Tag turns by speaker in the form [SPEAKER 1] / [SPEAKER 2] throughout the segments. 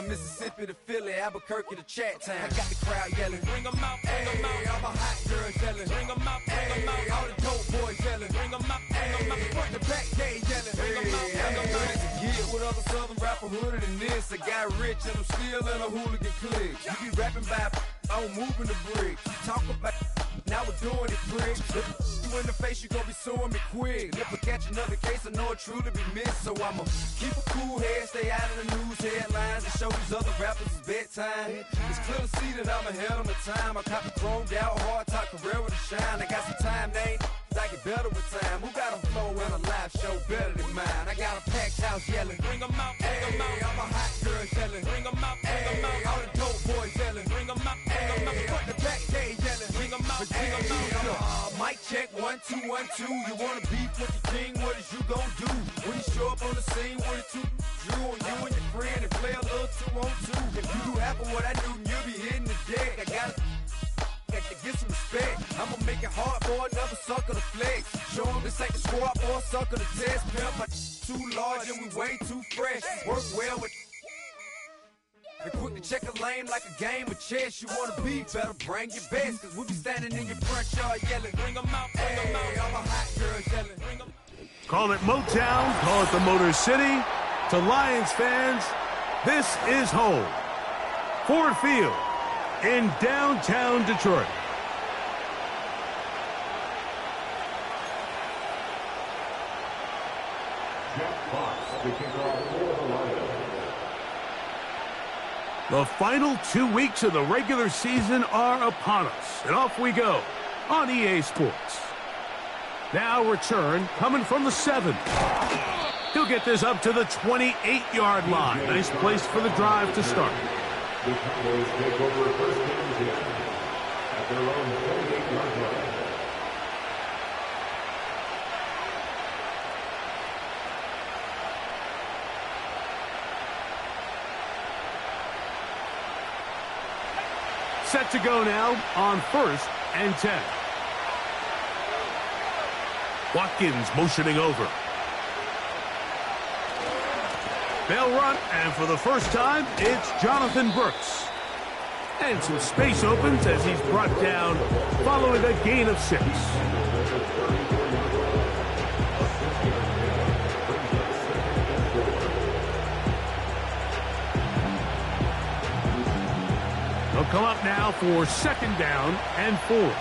[SPEAKER 1] Mississippi to Philly, Albuquerque to Chat-Town. I got the crowd yelling, bring 'em out, bring 'em out. All my hot girls yelling, bring 'em out, bring 'em out. All the dope boys yelling, bring 'em out, bring 'em out. Front the back gate yelling, bring 'em out, bring 'em out. To get with other southern rapper hooded than this. I got rich and I'm still in a hooligan clique. You be rapping by, I'm moving the bricks. You talk about, now we're doing it quick. You in the face, you gon' be suing me quick. If I catch another case, I know it truly be missed. So I'ma keep a cool head, stay out of the news headlines, and show these other rappers it's bedtime. It's clear to see that I'm ahead of my time. I caught the chromed out, hard top career with a shine. I got some time, they ain't I get better with time. Who got a flow and a live show better than mine? I got a packed house yelling, bring 'em out, bring 'em out. All my hot girls yelling, bring 'em out, bring 'em out. All the dope boys yelling, bring 'em out, bring 'em out. Front the back gate yelling, bring 'em out, bring 'em out. Mic check, 1 2 1 2. You wanna beef with the king? What is you gon' do when you show up on the scene with a two Drew on you and your friend and play a little 2-on-2? If you do half of what I do, you'll be hitting the deck. I gotta get some respect. I'ma make it hard for another sucker to flex. Show 'em this ain't the squad or a sucker to test. Pimp, my too large and we way too fresh. Work well with and quick to check a lane like a game of chess. You wanna be better, bring your best. Cause we'll be standing in your front yard yelling, bring 'em out, bring 'em out. All my hot girls yelling, bring 'em.
[SPEAKER 2] Call it Motown, call it the Motor City. To Lions fans, this is home. Ford Field in downtown Detroit. The final 2 weeks of the regular season are upon us, and off we go on EA Sports. Now return coming from the 7. He'll get this up to the 28-yard line. Nice place for the drive to start.
[SPEAKER 3] The Cowboys take over first and 10 at their own 28-yard line.
[SPEAKER 2] Set to go now on 1st and 10. Watkins motioning over. They'll run, and for the first time, it's Jonathan Brooks. And some space opens as he's brought down following a gain of 6. They'll come up now for 2nd down and 4.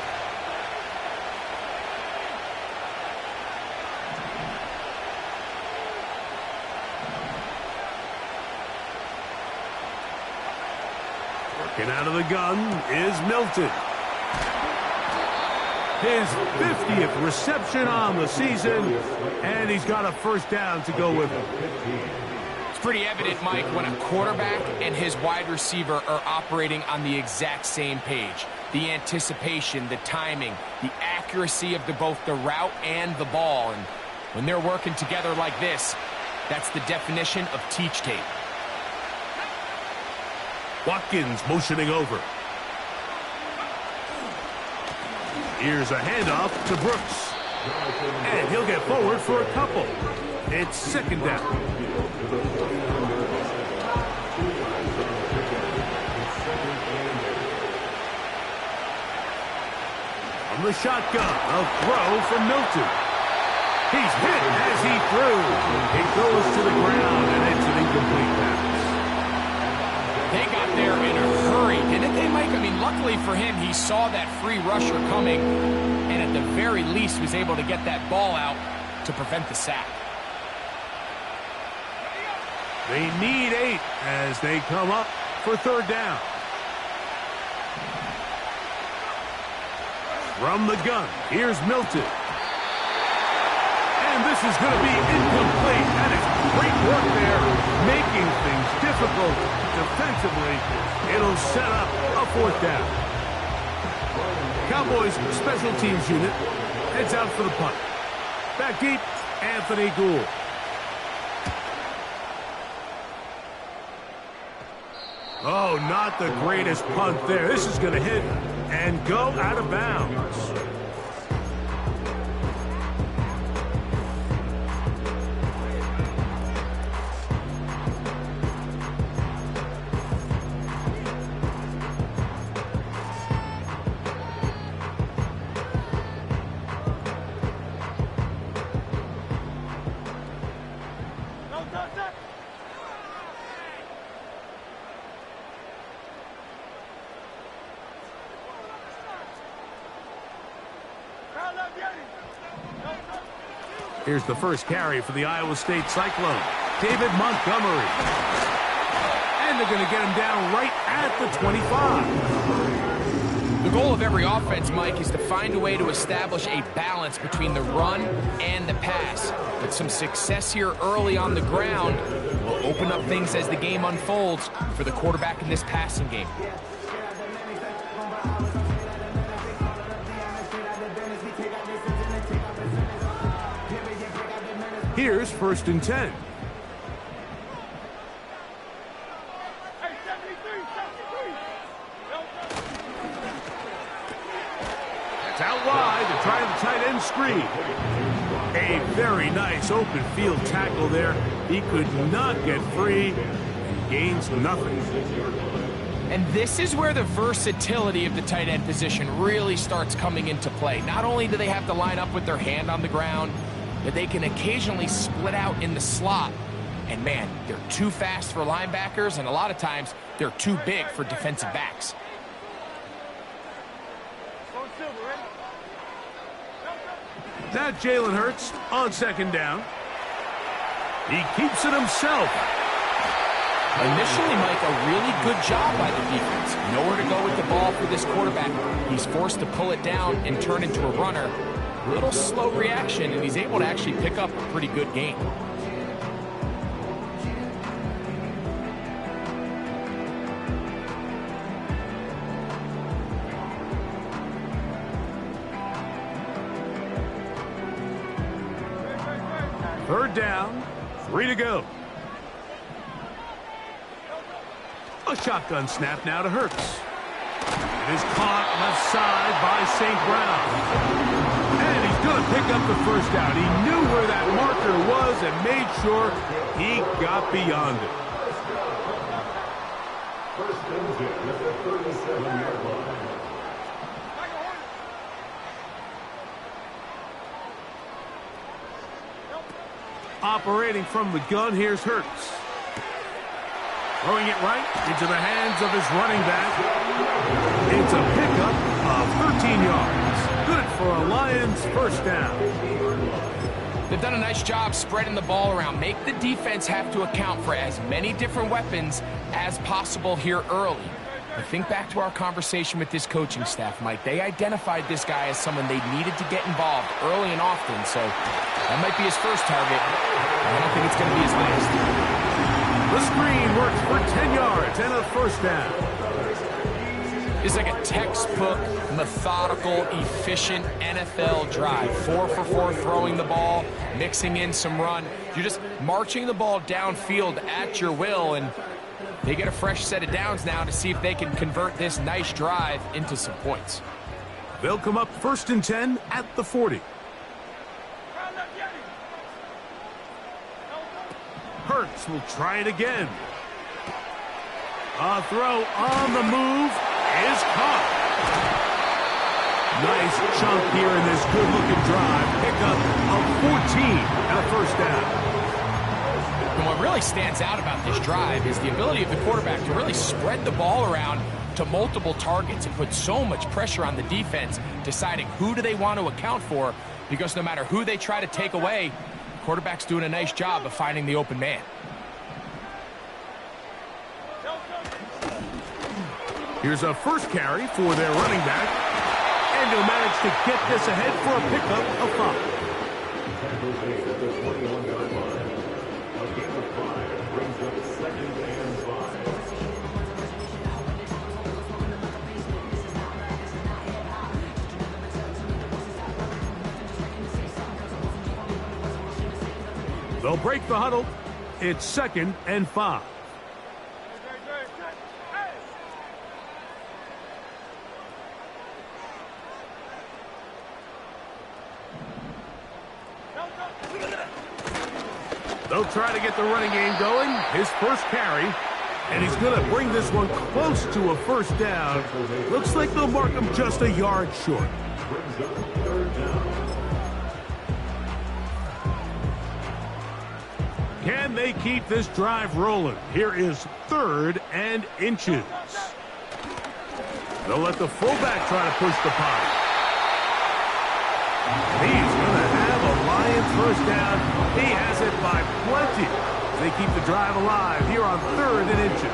[SPEAKER 2] Working out of the gun is Milton. His 50th reception on the season, and he's got a 1st down to go with him.
[SPEAKER 4] It's pretty evident, Mike, when a quarterback and his wide receiver are operating on the exact same page. The anticipation, the timing, the accuracy of both the route and the ball. And when they're working together like this, that's the definition of teach tape.
[SPEAKER 2] Watkins motioning over. Here's a handoff to Brooks. And he'll get forward for a couple. It's 2nd down. From the shotgun, a throw from Milton. He's hit as he threw. It goes to the ground, and it's an incomplete pass.
[SPEAKER 4] They got there in a hurry, didn't they, Mike? I mean, luckily for him, he saw that free rusher coming, and at the very least was able to get that ball out to prevent the sack.
[SPEAKER 2] They need 8 as they come up for 3rd down. From the gun, here's Milton. And this is going to be incomplete. That is great work there, making things difficult defensively. It'll set up a 4th down. Cowboys special teams unit heads out for the punt. Back deep, Anthony Gould. Oh, not the greatest punt there. This is going to hit and go out of bounds. Here's the first carry for the Iowa State Cyclone, David Montgomery. And they're going to get him down right at the 25.
[SPEAKER 4] The goal of every offense, Mike, is to find a way to establish a balance between the run and the pass. But some success here early on the ground will open up things as the game unfolds for the quarterback in this passing game.
[SPEAKER 2] Here's 1st and 10. It's out wide. They're trying the tight end screen. A very nice open field tackle there. He could not get free and gains nothing.
[SPEAKER 4] And this is where the versatility of the tight end position really starts coming into play. Not only do they have to line up with their hand on the ground, but they can occasionally split out in the slot. And man, they're too fast for linebackers, and a lot of times they're too big for defensive backs.
[SPEAKER 2] Now Jalen Hurts on 2nd down. He keeps it himself.
[SPEAKER 4] Initially, Mike, a really good job by the defense. Nowhere to go with the ball for this quarterback. He's forced to pull it down and turn into a runner. Little slow reaction, and he's able to actually pick up a pretty good gain.
[SPEAKER 2] Third down, 3 to go. A shotgun snap now to Hurts. It is caught left side by St. Brown. And he's going to pick up the first down. He knew where that marker was and made sure he got beyond it.
[SPEAKER 3] First and 10 at the 37-yard line.
[SPEAKER 2] Operating from the gun, here's Hurts. Throwing it right into the hands of his running back. It's a pickup of 13 yards. Good for a Lions first down.
[SPEAKER 4] They've done a nice job spreading the ball around. Make the defense have to account for as many different weapons as possible here early. But think back to our conversation with this coaching staff, Mike. They identified this guy as someone they needed to get involved early and often, so that might be his first target. I don't think it's going to be his last.
[SPEAKER 2] The screen works for 10 yards and a first down.
[SPEAKER 4] It's like a textbook, methodical, efficient NFL drive. 4 for 4 throwing the ball, mixing in some run. You're just marching the ball downfield at your will, and they get a fresh set of downs now to see if they can convert this nice drive into some points.
[SPEAKER 2] They'll come up 1st and 10 at the 40. Hurts will try it again. A throw on the move is caught. Nice chunk here in this good-looking drive. Pickup of 14 and a first down.
[SPEAKER 4] And what really stands out about this drive is the ability of the quarterback to really spread the ball around to multiple targets and put so much pressure on the defense, deciding who do they want to account for, because no matter who they try to take away, the quarterback's doing a nice job of finding the open man.
[SPEAKER 2] Here's a first carry for their running back, and he'll manage to get this ahead for a pickup of 5.
[SPEAKER 3] Tackles made at the 21-yard line. A gain of 5 brings up 2nd and 5.
[SPEAKER 2] They'll break the huddle. It's 2nd and 5. They'll try to get the running game going. His first carry. And he's going to bring this one close to a first down. Looks like they'll mark him just a yard short.
[SPEAKER 3] Brings up 3rd down.
[SPEAKER 2] Can they keep this drive rolling? Here is 3rd and inches. They'll let the fullback try to push the pile. He's going to have a Lions Lions first down. He has it by plenty. They keep the drive alive here on 3rd and inches.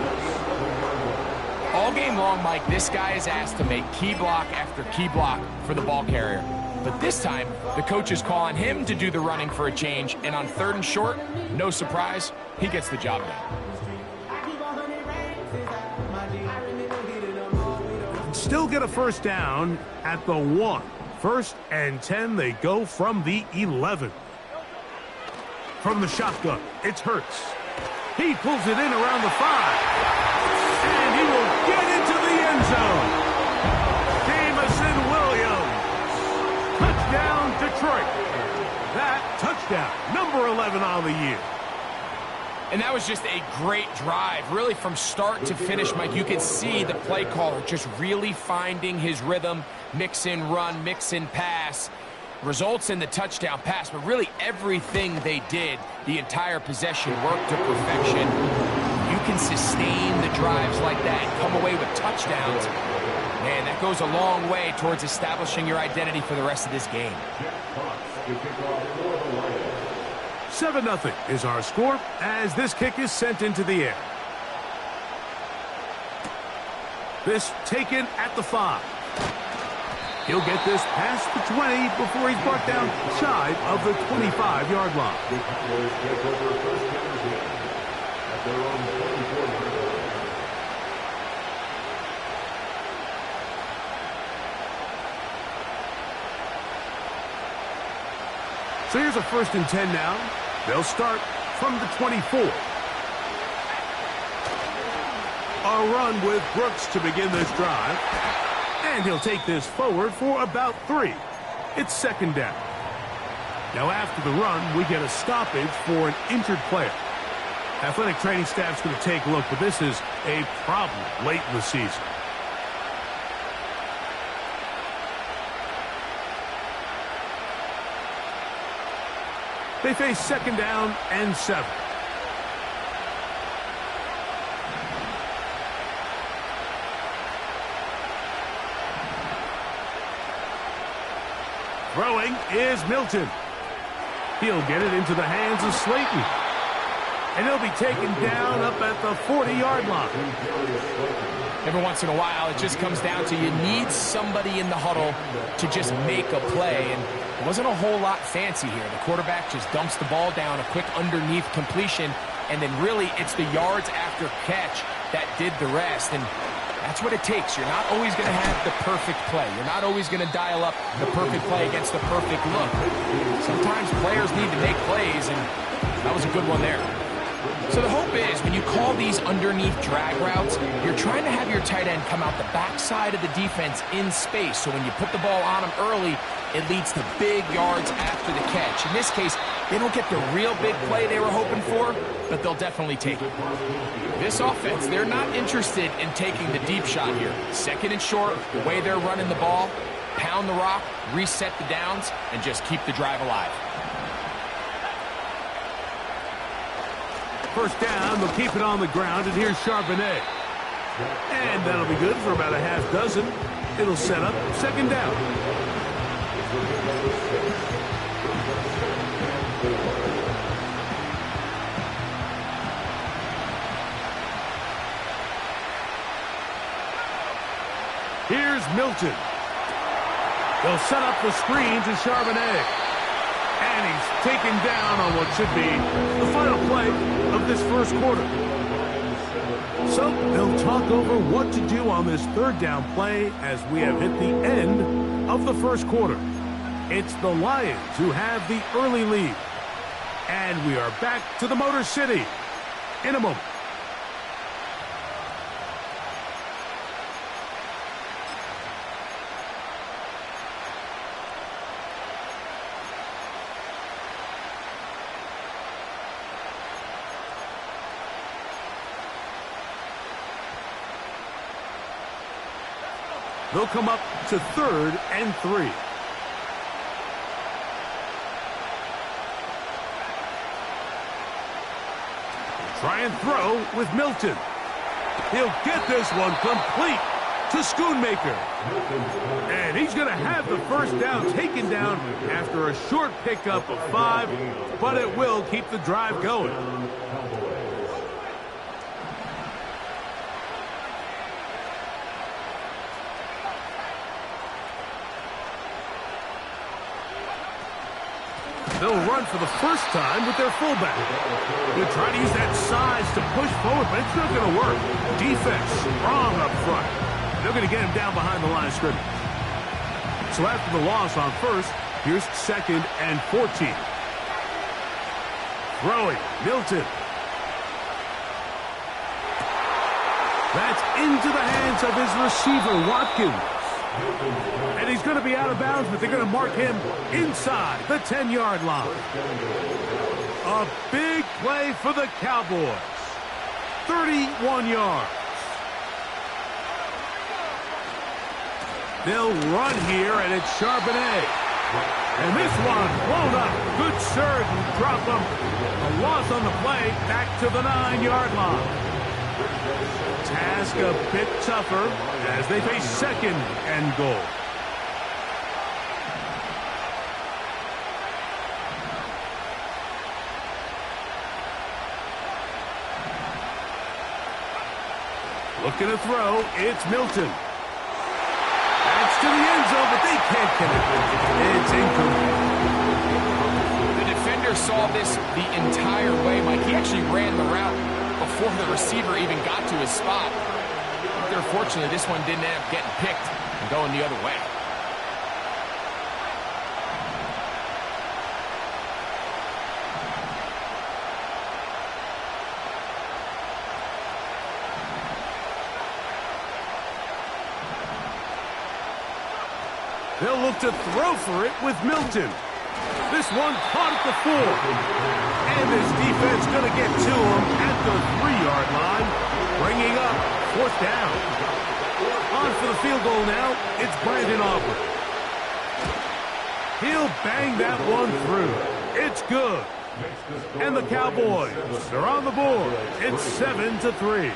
[SPEAKER 4] All game long, Mike, this guy is asked to make key block after key block for the ball carrier. But this time, the coach is calling him to do the running for a change, and on 3rd and short, no surprise, he gets the job done.
[SPEAKER 2] Still get a first down at the 1. 1st and 10, they go from the 11. From the shotgun, it's Hurts. He pulls it in around the 5. And he will get into the end zone. Jameson Williams. Touchdown, Detroit. That touchdown, number 11 on the year.
[SPEAKER 4] And that was just a great drive, really from start to finish, Mike. You can see the play caller just really finding his rhythm, mix in run, mix in pass. Results in the touchdown pass, but really everything they did, the entire possession worked to perfection. You can sustain the drives like that and come away with touchdowns. Man, that goes a long way towards establishing your identity for the rest of this game.
[SPEAKER 2] 7-0 is our score as this kick is sent into the air. This taken at the 5. He'll get this past the 20 before he's brought down shy of the 25-yard line. So here's a 1st and 10 now. They'll start from the 24. A run with Brooks to begin this drive. And he'll take this forward for about 3. It's 2nd down. Now after the run, we get a stoppage for an injured player. Athletic training staff's going to take a look, but this is a problem late in the season. They face 2nd down and 7. Throwing is Milton. He'll get it into the hands of Slayton. And he'll be taken down up at the 40-yard line.
[SPEAKER 4] Every once in a while, it just comes down to you need somebody in the huddle to just make a play. And it wasn't a whole lot fancy here. The quarterback just dumps the ball down, a quick underneath completion, and then really it's the yards after catch that did the rest. And that's what it takes. You're not always going to have the perfect play. You're not always going to dial up the perfect play against the perfect look. Sometimes players need to make plays, and that was a good one there. So the hope is when you call these underneath drag routes, you're trying to have your tight end come out the backside of the defense in space. So when you put the ball on him early, it leads to big yards after the catch. In this case, they don't get the real big play they were hoping for, but they'll definitely take it. This offense, they're not interested in taking the deep shot here. 2nd and short, the way they're running the ball, pound the rock, reset the downs, and just keep the drive alive.
[SPEAKER 2] First down, they'll keep it on the ground, and here's Charbonnet. And that'll be good for about a half dozen. It'll set up 2nd down. Here's Milton. They'll set up the screen to Charbonnet. And he's taken down on what should be the final play of this first quarter. So they'll talk over what to do on this 3rd down play as we have hit the end of the first quarter. It's the Lions who have the early lead. And we are back to the Motor City in a moment. They'll come up to 3rd and 3. Try and throw with Milton. He'll get this one complete. to Schoonmaker. And he's going to have the first down taken down after a short pickup of 5, but it will keep the drive going. They'll run for the first time with their fullback. They'll try to use that size to push forward, but it's not going to work. Defense strong up front. They're going to get him down behind the line of scrimmage. So after the loss on first, here's 2nd and 14. Throwing, Milton. That's into the hands of his receiver, Watkins. And he's going to be out of bounds, but they're going to mark him inside the 10-yard line. A big play for the Cowboys. 31 yards. They'll run here, and it's Charbonnet. And this one blown up. Good surge and drop him. A loss on the play, back to the 9-yard line. Task a bit tougher as they face 2nd and goal. Looking to throw, it's Milton. That's to the end zone, but they can't connect. It's incomplete.
[SPEAKER 4] The defender saw this the entire way, Mike. He actually ran the route before the receiver even got to his spot. Unfortunately, this one didn't end up getting picked and going the other way.
[SPEAKER 2] They'll look to throw for it with Milton. This one caught at the 4. And this defense going to get to him at the 3-yard line, bringing up 4th down. On for the field goal now, it's Brandon Aubrey. He'll bang that one through. It's good. And the Cowboys are on the board. It's 7-3.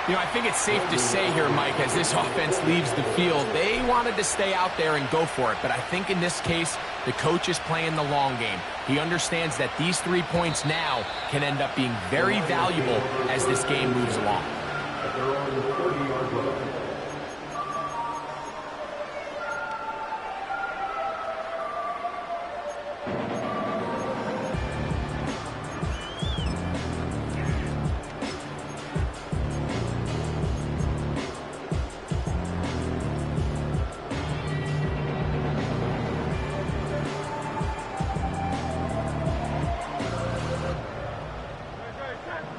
[SPEAKER 4] You know, I think it's safe to say here, Mike, as this offense leaves the field, they wanted to stay out there and go for it. But I think in this case, the coach is playing the long game. He understands that these 3 points now can end up being very valuable as this game moves along.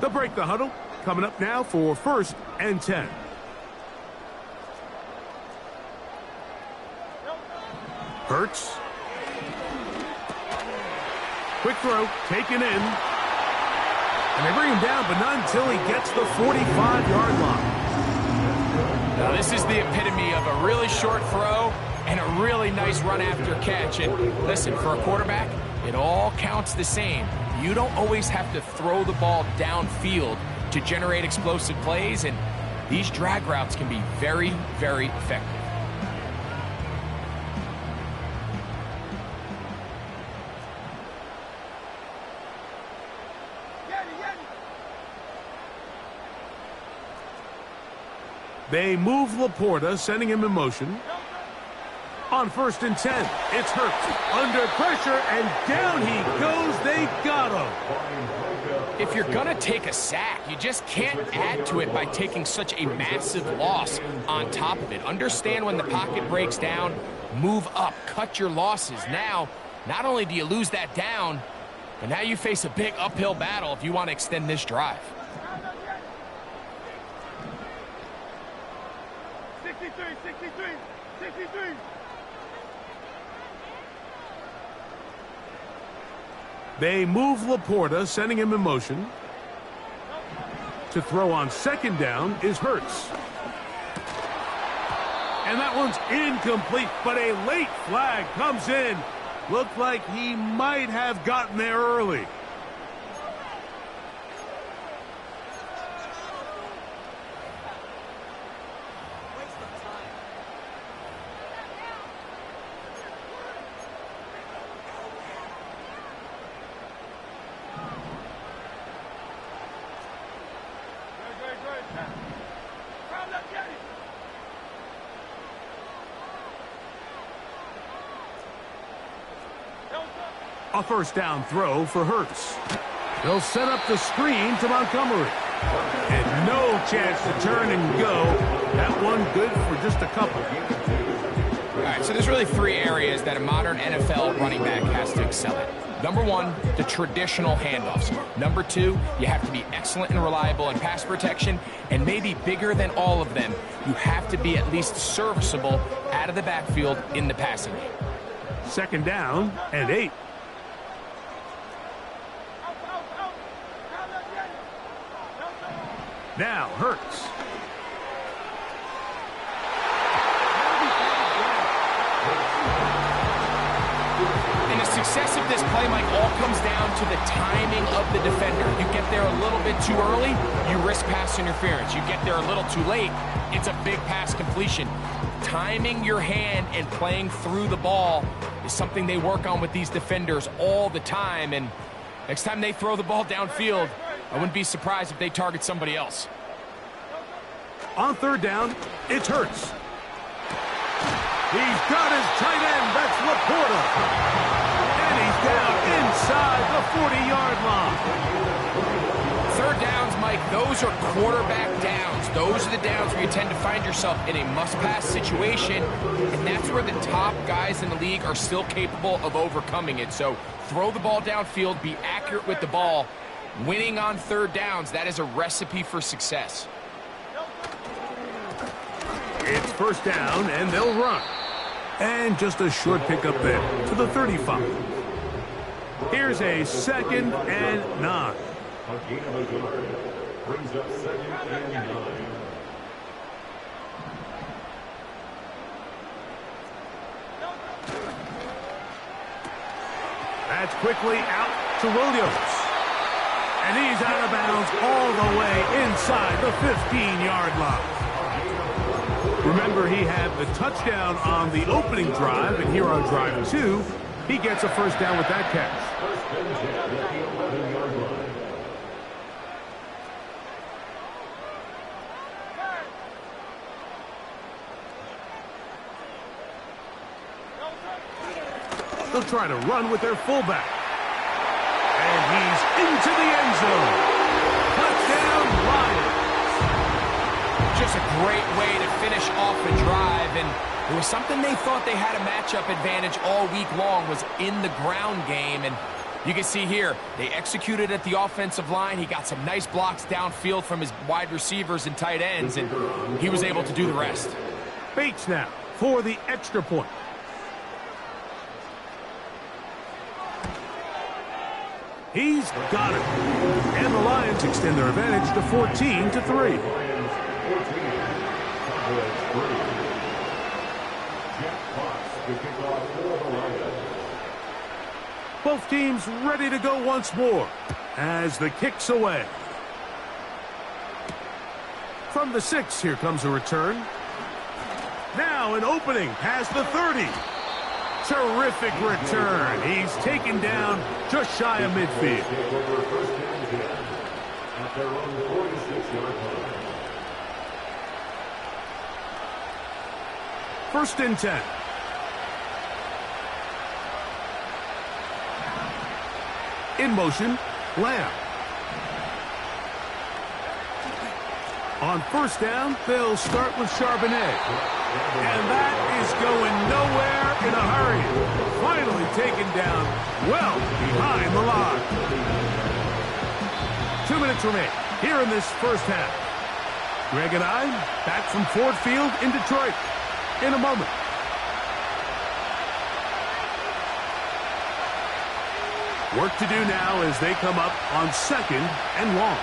[SPEAKER 2] They'll break the huddle. Coming up now for 1st and 10. Hurts. Quick throw, taken in. And they bring him down, but not until he gets the 45-yard line.
[SPEAKER 4] Now, this is the epitome of a really short throw and a really nice run after catch. And listen, for a quarterback, it all counts the same. You don't always have to throw the ball downfield to generate explosive plays, and these drag routes can be very, very effective.
[SPEAKER 2] They move Laporta, sending him in motion. On 1st and 10, it's Hurts. Under pressure, and down he goes. They got him.
[SPEAKER 4] If you're going to take a sack, you just can't add to it by taking such a massive loss on top of it. Understand when the pocket breaks down, move up, cut your losses. Now, not only do you lose that down, but now you face a big uphill battle if you want to extend this drive.
[SPEAKER 5] 63, 63, 63.
[SPEAKER 2] They move Laporta, sending him in motion. To throw on 2nd down is Hurts. And that one's incomplete, but a late flag comes in. Looked like he might have gotten there early. A first down throw for Hurts. They'll set up the screen to Montgomery. And no chance to turn and go. That one good for just a couple.
[SPEAKER 4] All right, so there's really three areas that a modern NFL running back has to excel at. Number one, the traditional handoffs. Number two, you have to be excellent and reliable in pass protection. And maybe bigger than all of them, you have to be at least serviceable out of the backfield in the passing game.
[SPEAKER 2] Second down and 8. Now Hurts.
[SPEAKER 4] And the success of this play, Mike, all comes down to the timing of the defender. You get there a little bit too early, you risk pass interference. You get there a little too late, it's a big pass completion. Timing your hand and playing through the ball is something they work on with these defenders all the time. And next time they throw the ball downfield, I wouldn't be surprised if they target somebody else.
[SPEAKER 2] On third down, it's Hurts. He's got his tight end. That's Laporta. And he's down inside the 40-yard line.
[SPEAKER 4] Third downs, Mike, those are quarterback downs. Those are the downs where you tend to find yourself in a must-pass situation, and that's where the top guys in the league are still capable of overcoming it. So throw the ball downfield, be accurate with the ball. Winning on third downs, that is a recipe for success.
[SPEAKER 2] It's first down, and they'll run. And just a short pickup there to the 35. Here's a 2nd and 9.
[SPEAKER 3] A gain of a yard. Brings up 2nd and 9.
[SPEAKER 2] That's quickly out to Williams. And he's out of bounds all the way inside the 15-yard line. Remember, he had the touchdown on the opening drive, and here on drive 2, he gets a first down with that catch.
[SPEAKER 3] First and 10 at the 11-yard line.
[SPEAKER 2] They'll try to run with their fullback. And he's into the end zone. Touchdown, Lions.
[SPEAKER 4] Just a great way to finish off a drive, and it was something they thought they had a matchup advantage all week long, was in the ground game. And you can see here, they executed at the offensive line. He got some nice blocks downfield from his wide receivers and tight ends, and he was able to do the rest.
[SPEAKER 2] Bates now for the extra point. He's got it. And the Lions extend their advantage to 14-3. Both teams ready to go once more as the kick's away. From the 6, here comes a return. Now an opening past the 30. Terrific return. He's taken down just shy of midfield.
[SPEAKER 3] At their own 46-yard line.
[SPEAKER 2] First and 10. In motion, Lamb. On first down, they'll start with Charbonnet. And that is going nowhere in a hurry. Finally taken down well behind the line. 2 minutes remain here in this first half. Greg and I back from Ford Field in Detroit in a moment. Work to do now as they come up on 2nd and long.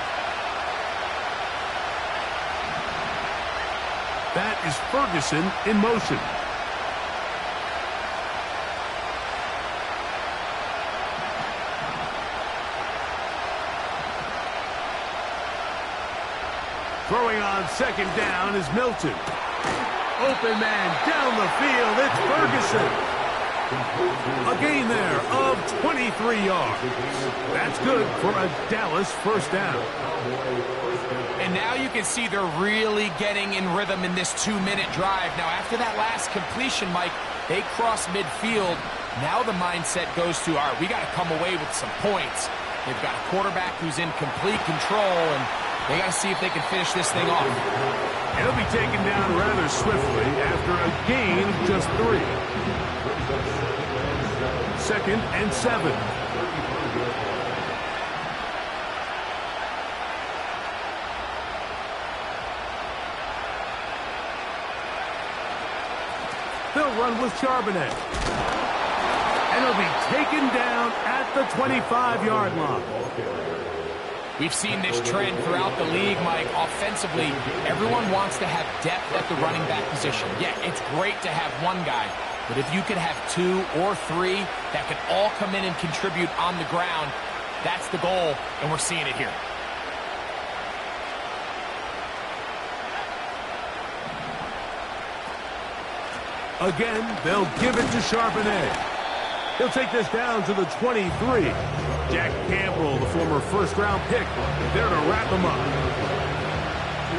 [SPEAKER 2] That is Ferguson in motion. Throwing on 2nd down is Milton. Open man down the field. It's Ferguson. A gain there of 23 yards. That's good for a Dallas first down.
[SPEAKER 4] And now you can see they're really getting in rhythm in this 2-minute drive. Now, after that last completion, Mike, they cross midfield. Now the mindset goes to, all right, we got to come away with some points. They've got a quarterback who's in complete control, and they got to see if they can finish this thing off.
[SPEAKER 2] He'll be taken down rather swiftly after a gain of just 3. 2nd and 7. They'll run with Charbonnet. And he'll be taken down at the 25-yard line.
[SPEAKER 4] We've seen this trend throughout the league, Mike. Offensively, everyone wants to have depth at the running back position. Yeah, it's great to have one guy, but if you could have 2 or 3 that could all come in and contribute on the ground, that's the goal, and we're seeing it here.
[SPEAKER 2] Again, they'll give it to Charbonnet. He'll take this down to the 23. Jack Campbell, the former first-round pick, there to wrap him up.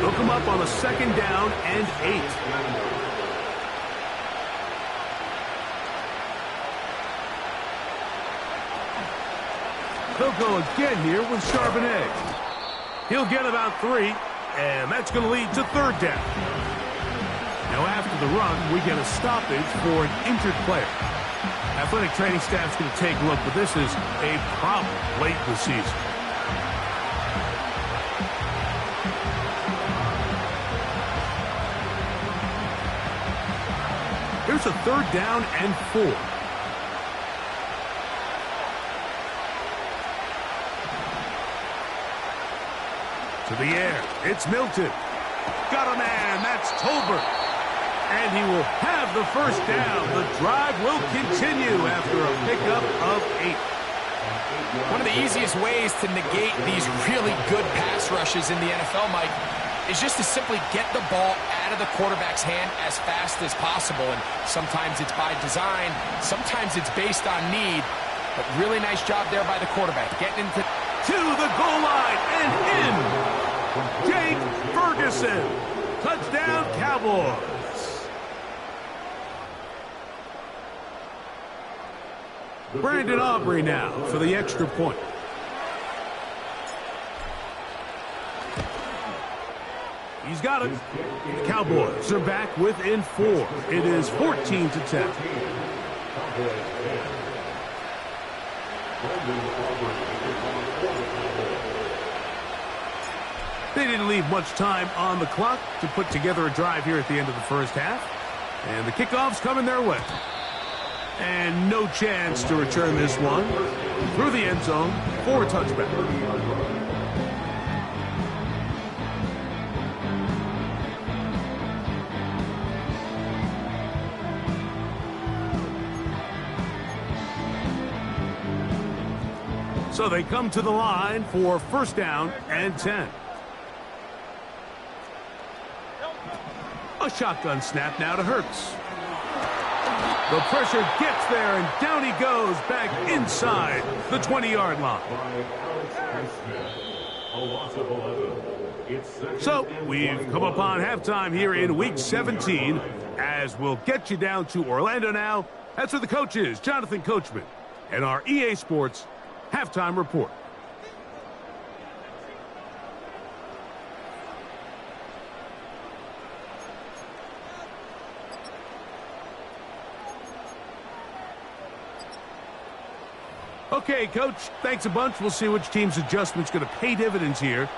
[SPEAKER 2] They'll come up on a 2nd down and 8. They'll go again here with Charbonnet. He'll get about 3, and that's going to lead to 3rd down. Now after the run, we get a stoppage for an injured player. Athletic training staff's going to take a look, but this is a problem late in the season. Here's a 3rd down and 4. To the air, it's Milton. Got a man, that's Tolbert. And he will have the 1st down. The drive will continue after a pickup of 8.
[SPEAKER 4] One of the easiest ways to negate these really good pass rushes in the NFL, Mike, is just to simply get the ball out of the quarterback's hand as fast as possible. And sometimes it's by design, sometimes it's based on need. But really nice job there by the quarterback, getting into
[SPEAKER 2] to the goal line and in. Jake Ferguson. Touchdown, Cowboys. Brandon Aubrey now for the extra point. He's got it. The Cowboys are back within 4. It is 14-10. They didn't leave much time on the clock to put together a drive here at the end of the first half. And the kickoff's coming their way. And no chance to return this one through the end zone for a touchback. So they come to the line for 1st down and 10. A shotgun snap now to Hurts. The pressure gets there, and down he goes back inside the 20-yard line. So we've come upon halftime here in Week 17, as we'll get you down to Orlando now. That's where the coach is, Jonathan Coachman, and our EA Sports Halftime Report. Okay, Coach, thanks a bunch. We'll see which team's adjustment's going to pay dividends here.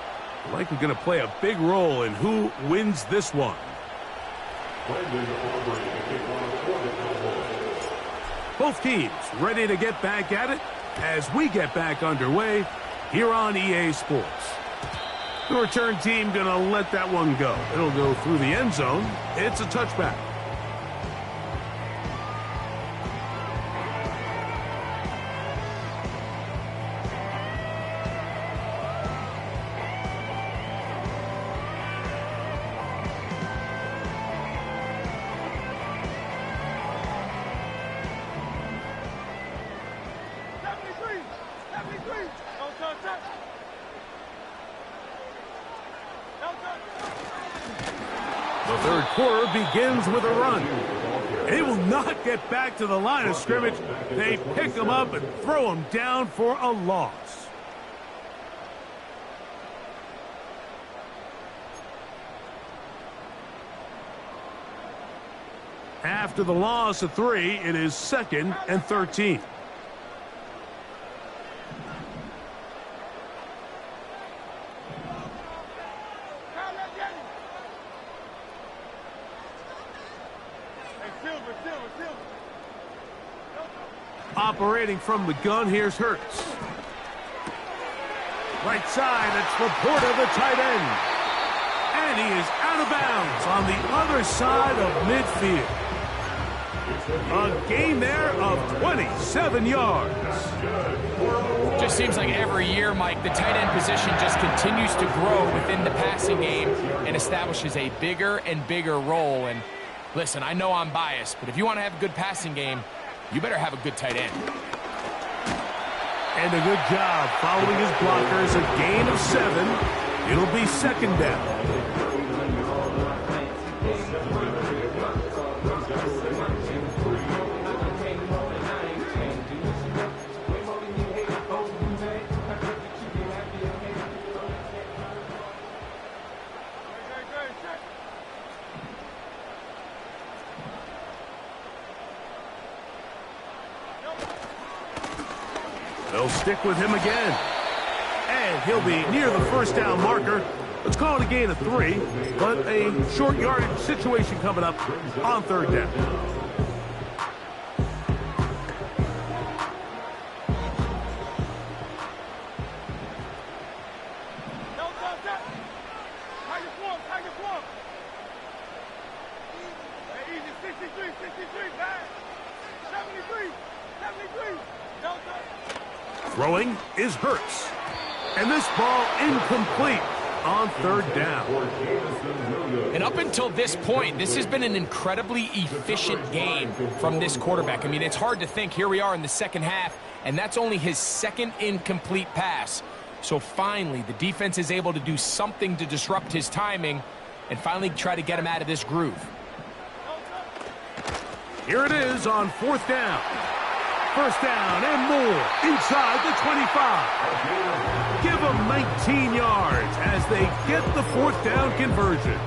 [SPEAKER 2] Likely going to play a big role in who wins this one. Both teams ready to get back at it as we get back underway here on EA Sports. The return team going to let that one go. It'll go through the end zone. It's a touchback. The third quarter begins with a run. He will not get back to the line of scrimmage. They pick him up and throw him down for a loss. After the loss of 3, it is 2nd and 13. Operating from the gun, here's Hurts. Right side, it's Laporta, the tight end. And he is out of bounds on the other side of midfield. A gain there of 27 yards.
[SPEAKER 4] Just seems like every year, Mike, the tight end position just continues to grow within the passing game and establishes a bigger and bigger role. And listen, I know I'm biased, but if you want to have a good passing game, you better have a good tight end.
[SPEAKER 2] And a good job following his blockers. A gain of 7. It'll be 2nd down. They'll stick with him again. And he'll be near the 1st down marker. Let's call it a gain of 3, but a short yardage situation coming up on 3rd down. Throwing is Hurts. And this ball incomplete on 3rd down.
[SPEAKER 4] And up until this point, this has been an incredibly efficient game from this quarterback. I mean, it's hard to think. Here we are in the 2nd half, and that's only his 2nd incomplete pass. So finally, the defense is able to do something to disrupt his timing and finally try to get him out of this groove.
[SPEAKER 2] Here it is on 4th down. 1st down and more inside the 25. Give them 19 yards as they get the 4th down conversion.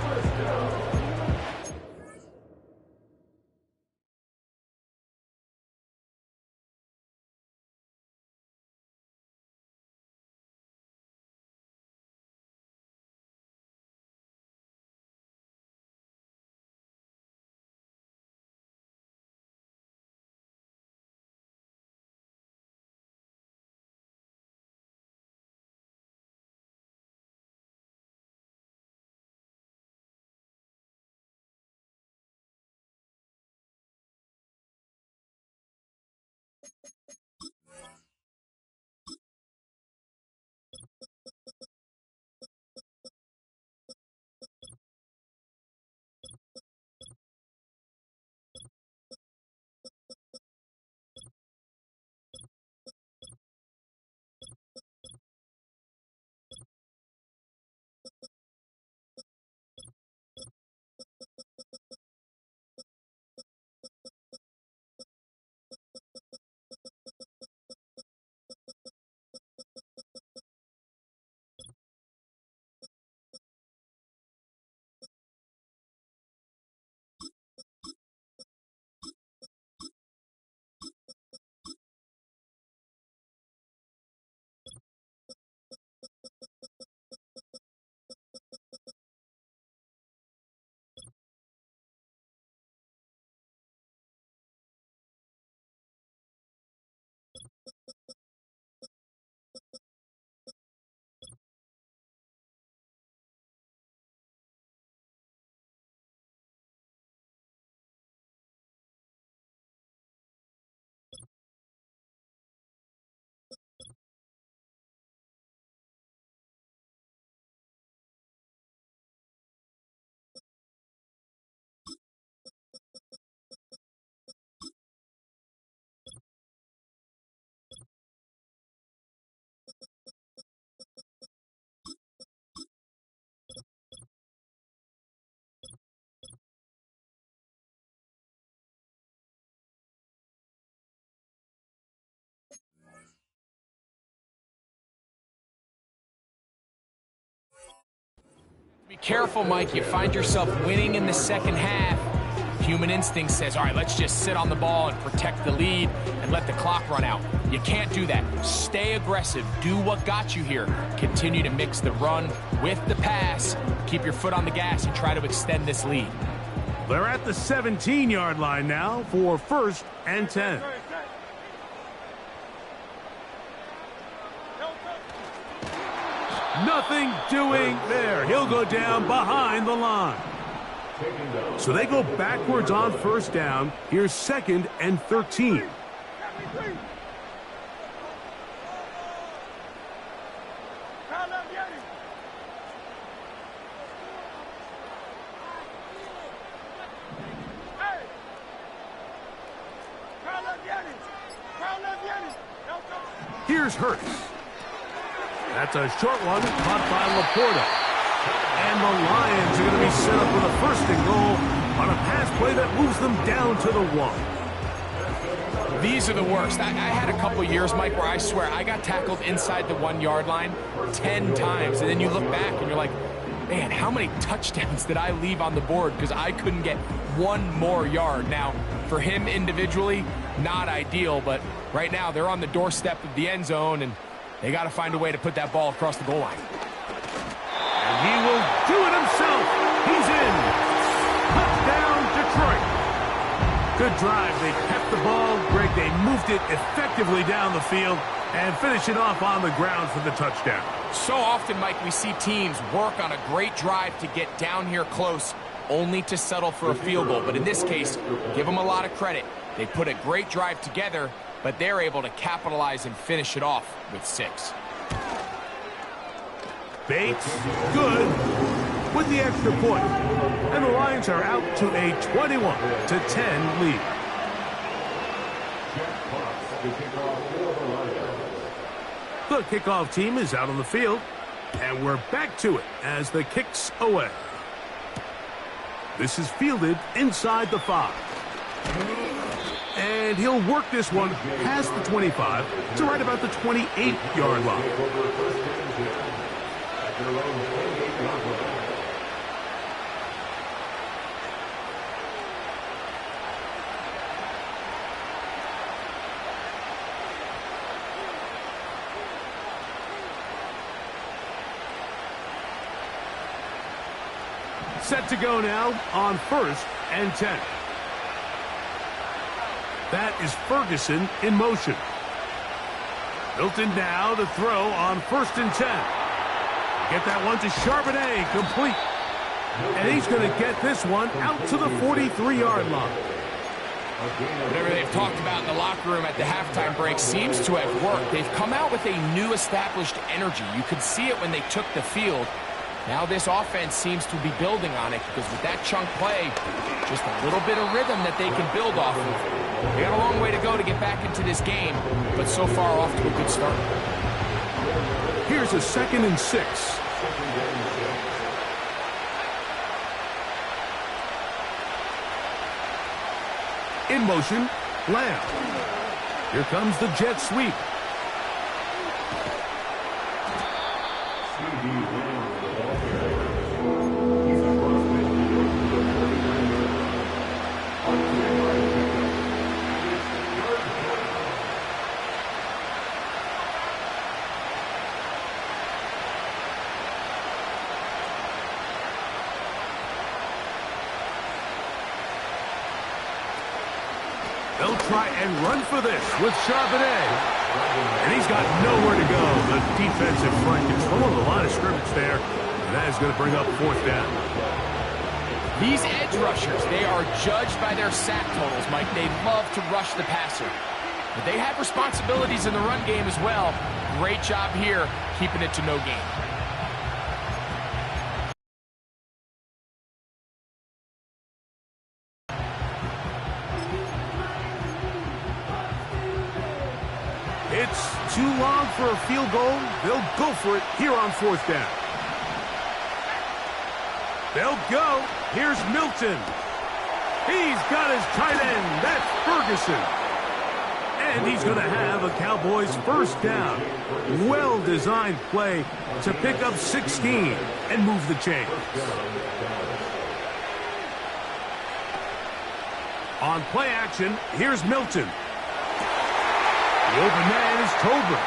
[SPEAKER 4] Be careful, Mike. You find yourself winning in the second half. Human instinct says, all right, let's just sit on the ball and protect the lead and let the clock run out. You can't do that. Stay aggressive. Do what got you here. Continue to mix the run with the pass. Keep your foot on the gas and try to extend this lead.
[SPEAKER 2] They're at the 17-yard line now for 1st and 10. Nothing doing there. He'll go down behind the line. So they go backwards on 1st down. Here's 2nd and 13. Here's Hurts. That's a short one caught by Laporta. And the Lions are going to be set up with a 1st and goal on a pass play that moves them down to the 1.
[SPEAKER 4] These are the worst. I had a couple years, Mike, where I swear I got tackled inside the 1-yard line 10 times. And then you look back and you're like, man, how many touchdowns did I leave on the board because I couldn't get one more yard? Now, for him individually, not ideal, but right now they're on the doorstep of the end zone, and they got to find a way to put that ball across the goal line.
[SPEAKER 2] And he will do it himself. He's in. Touchdown, Detroit. Good drive. They kept the ball. Greg, they moved it effectively down the field and finish it off on the ground for the touchdown.
[SPEAKER 4] So often, Mike, we see teams work on a great drive to get down here close, only to settle for a field goal. But in this case, give them a lot of credit. They put a great drive together, but they're able to capitalize and finish it off with 6.
[SPEAKER 2] Bates, good, with the extra point. And the Lions are out to a 21-10 lead. The kickoff team is out on the field, and we're back to it as the kick's away. This is fielded inside the 5. And he'll work this one past the 25 to right about the 28-yard line. Set to go now on 1st and 10. That is Ferguson in motion. Milton now to throw on 1st and 10. Get that one to Charbonnet, complete. And he's going to get this one out to the 43-yard line.
[SPEAKER 4] Whatever they've talked about in the locker room at the halftime break seems to have worked. They've come out with a new established energy. You could see it when they took the field. Now this offense seems to be building on it because with that chunk play, just a little bit of rhythm that they can build off of. They got a long way to go to get back into this game, but so far off to a good start.
[SPEAKER 2] Here's a 2nd and 6. In motion, Lamb. Here comes the jet sweep. They'll try and run for this with Charbonnet. And he's got nowhere to go. The defensive front controlling the line of scrimmage there. And that is going to bring up 4th down.
[SPEAKER 4] These edge rushers, they are judged by their sack totals, Mike. They love to rush the passer. But they have responsibilities in the run game as well. Great job here, keeping it to no gain.
[SPEAKER 2] It's too long for a field goal. They'll go for it here on 4th down. They'll go. Here's Milton. He's got his tight end. That's Ferguson. And he's going to have a Cowboys first down. Well-designed play to pick up 16 and move the chains. On play action, here's Milton. The open man is Tolbert.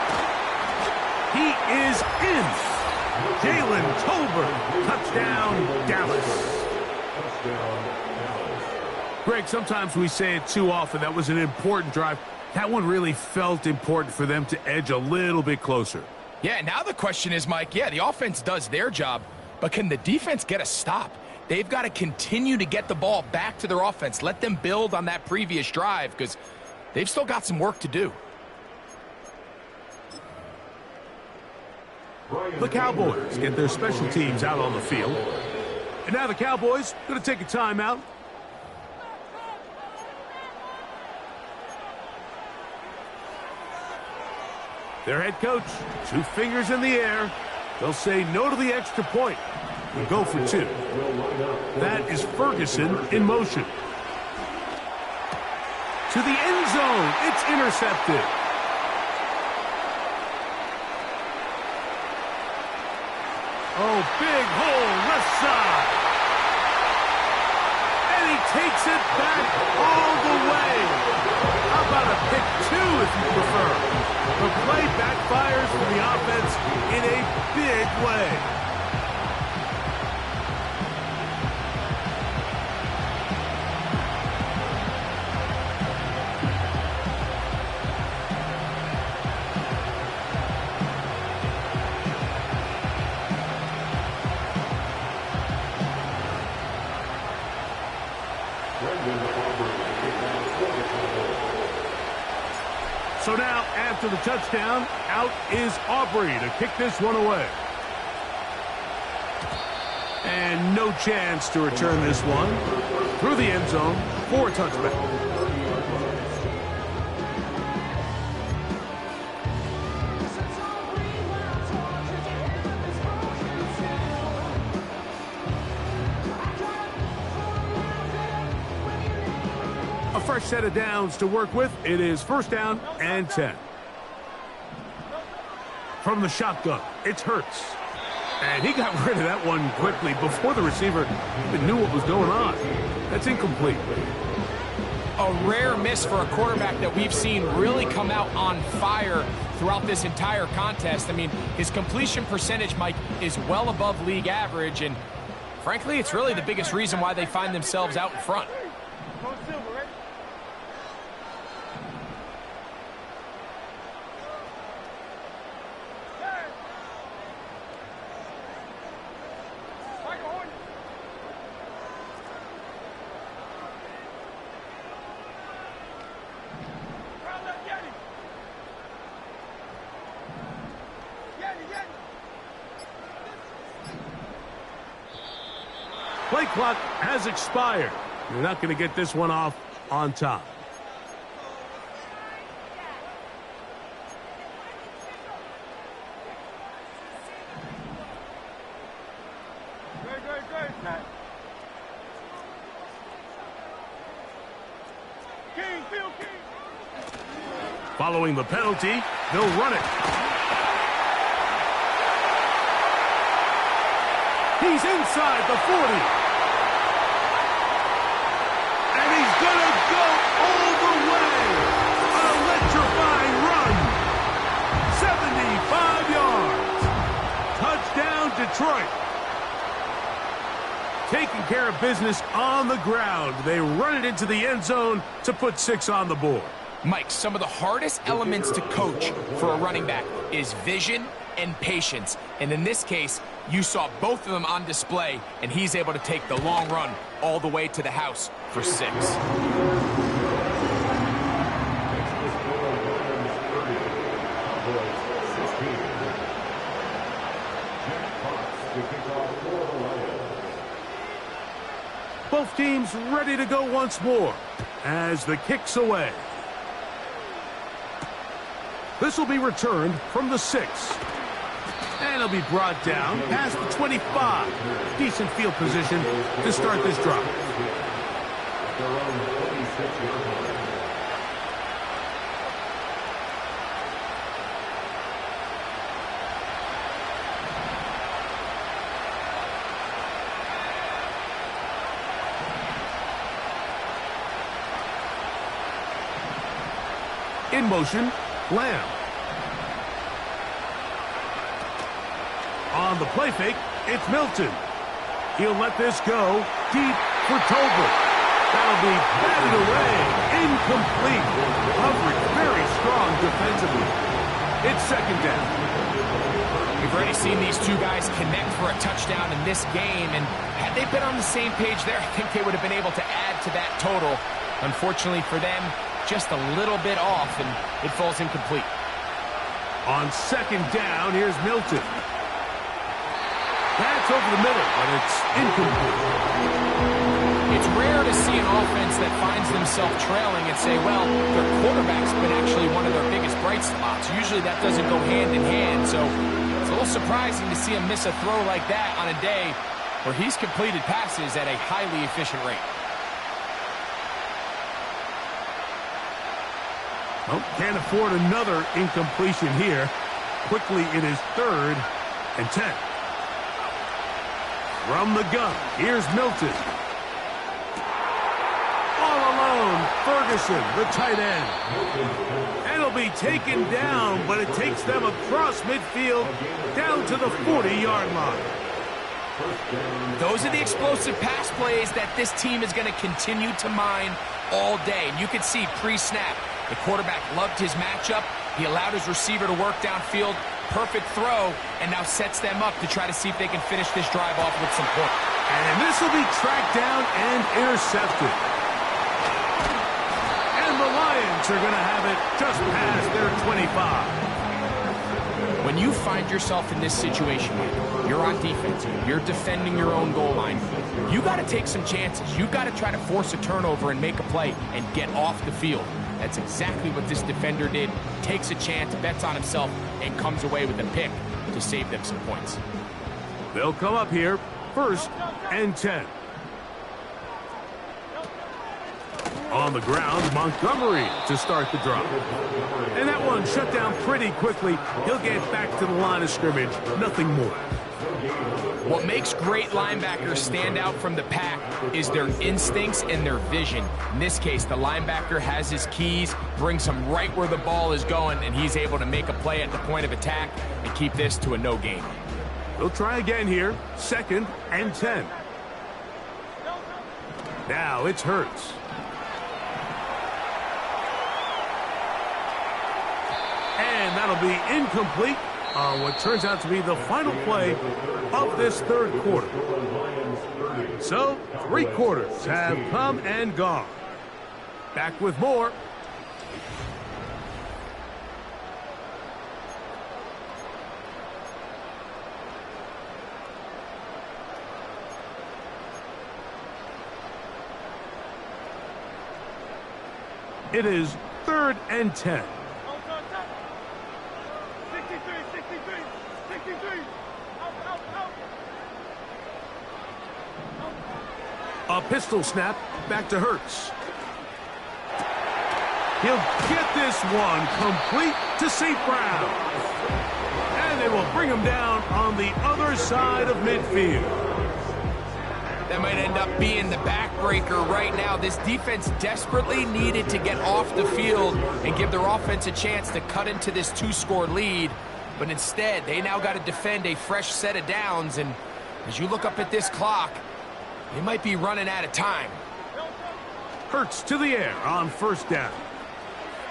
[SPEAKER 2] He is in. Jalen Tolbert. Touchdown, Dallas. Greg, sometimes we say it too often. That was an important drive. That one really felt important for them to edge a little bit closer.
[SPEAKER 4] Yeah, now the question is, Mike, yeah, the offense does their job, but can the defense get a stop? They've got to continue to get the ball back to their offense. Let them build on that previous drive because they've still got some work to do.
[SPEAKER 2] The Cowboys get their special teams out on the field. And now the Cowboys going to take a timeout. Their head coach, 2 fingers in the air. They'll say no to the extra point and go for 2. That is Ferguson in motion. To the end zone. It's intercepted. Oh, big hole, left side. And he takes it back all the way. How about a pick 2 if you prefer? The play backfires for the offense in a big way. So now, after the touchdown, out is Aubrey to kick this one away. And no chance to return this one through the end zone for a touchback. A fresh set of downs to work with. It is first down and 10. From the shotgun, it's Hurts. And he got rid of that one quickly before the receiver even knew what was going on. That's incomplete.
[SPEAKER 4] A rare miss for a quarterback that we've seen really come out on fire throughout this entire contest. I mean, his completion percentage, Mike, is well above league average. And frankly, it's really the biggest reason why they find themselves out in front.
[SPEAKER 2] Play clock has expired. You're not going to get this one off on time. Following the penalty, they'll run it. He's inside the 40. And he's going to go all the way. An electrifying run. 75 yards. Touchdown, Detroit. Taking care of business on the ground. They run it into the end zone to put 6 on the board.
[SPEAKER 4] Mike, some of the hardest elements to coach for a running back is vision and patience. And in this case, you saw both of them on display, and he's able to take the long run all the way to the house for 6.
[SPEAKER 2] Both teams ready to go once more as the kick's away. This will be returned from the 6. And it'll be brought down past the 25. Decent field position to start this drive. In motion, Lamb. On the play fake, it's Milton. He'll let this go deep for Tolbert. That'll be batted away. Incomplete. Coverage very strong defensively. It's second down.
[SPEAKER 4] We've already seen these two guys connect for a touchdown in this game, and had they been on the same page there, I think they would have been able to add to that total. Unfortunately for them, just a little bit off, and it falls incomplete.
[SPEAKER 2] On second down, here's Milton. That's over the middle, but it's incomplete.
[SPEAKER 4] It's rare to see an offense that finds themselves trailing and say, well, their quarterback's been actually one of their biggest bright spots. Usually that doesn't go hand in hand, so it's a little surprising to see him miss a throw like that on a day where he's completed passes at a highly efficient rate.
[SPEAKER 2] Well, can't afford another incompletion here. Quickly, it is 3rd and 10. From the gun, here's Milton. All alone, Ferguson, the tight end. And he'll be taken down, but it takes them across midfield down to the 40-yard line.
[SPEAKER 4] Those are the explosive pass plays that this team is going to continue to mine all day. And you can see pre-snap, the quarterback loved his matchup. He allowed his receiver to work downfield. Perfect throw, and now sets them up to try to see if they can finish this drive off with some points.
[SPEAKER 2] And this will be tracked down and intercepted. And the Lions are going to have it just past their 25.
[SPEAKER 4] When you find yourself in this situation, you're on defense, you're defending your own goal line, you got to take some chances. You've got to try to force a turnover and make a play and get off the field. That's exactly what this defender did. Takes a chance, bets on himself, and comes away with a pick to save them some points.
[SPEAKER 2] They'll come up here, 1st and 10. On the ground, Montgomery to start the drive. And that one shut down pretty quickly. He'll get back to the line of scrimmage, nothing more.
[SPEAKER 4] What makes great linebackers stand out from the pack is their instincts and their vision. In this case, the linebacker has his keys, brings him right where the ball is going, and he's able to make a play at the point of attack and keep this to a no gain.
[SPEAKER 2] They'll try again here, 2nd and 10. Now it's Hurts. And that'll be incomplete on what turns out to be the final play of this 3rd quarter. So, 3 quarters have come and gone. Back with more. It is 3rd and 10.
[SPEAKER 5] 63. Out.
[SPEAKER 2] A pistol snap, back to Hurts. He'll get this one complete to St. Brown. And they will bring him down on the other side of midfield.
[SPEAKER 4] That might end up being the backbreaker right now. This defense desperately needed to get off the field and give their offense a chance to cut into this 2-score lead. But instead, they now got to defend a fresh set of downs. And as you look up at this clock, they might be running out of time.
[SPEAKER 2] Hurts to the air on 1st down.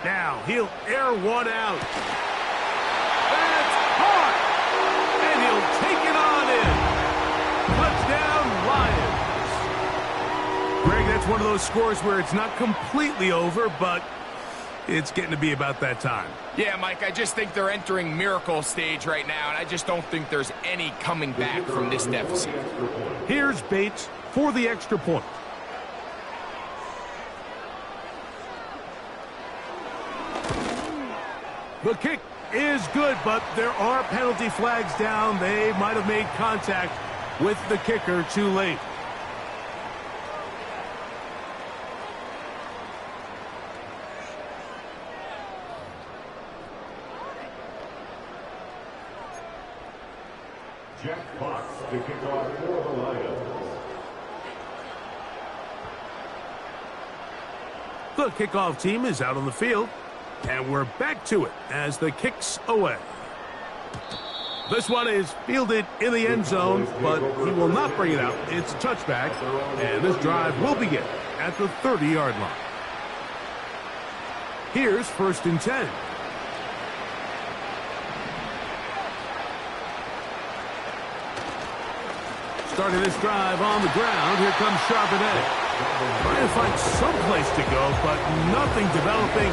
[SPEAKER 2] Now he'll air one out. That's hard. And he'll take it on in. Touchdown, Lions. Greg, that's one of those scores where it's not completely over, but it's getting to be about that time.
[SPEAKER 4] Yeah, Mike, I just think they're entering miracle stage right now, and I just don't think there's any coming back from this deficit.
[SPEAKER 2] Here's Bates for the extra point. The kick is good, but there are penalty flags down. They might have made contact with the kicker too late.
[SPEAKER 3] Jack Fox to kick off for the Lions.
[SPEAKER 2] The kickoff team is out on the field. And we're back to it as the kick's away. This one is fielded in the end zone, but he will not bring it out. It's a touchback, and this drive will begin at the 30-yard line. Here's 1st and 10. Starting this drive on the ground, here comes Charbonnet. Trying to find some place to go, but nothing developing.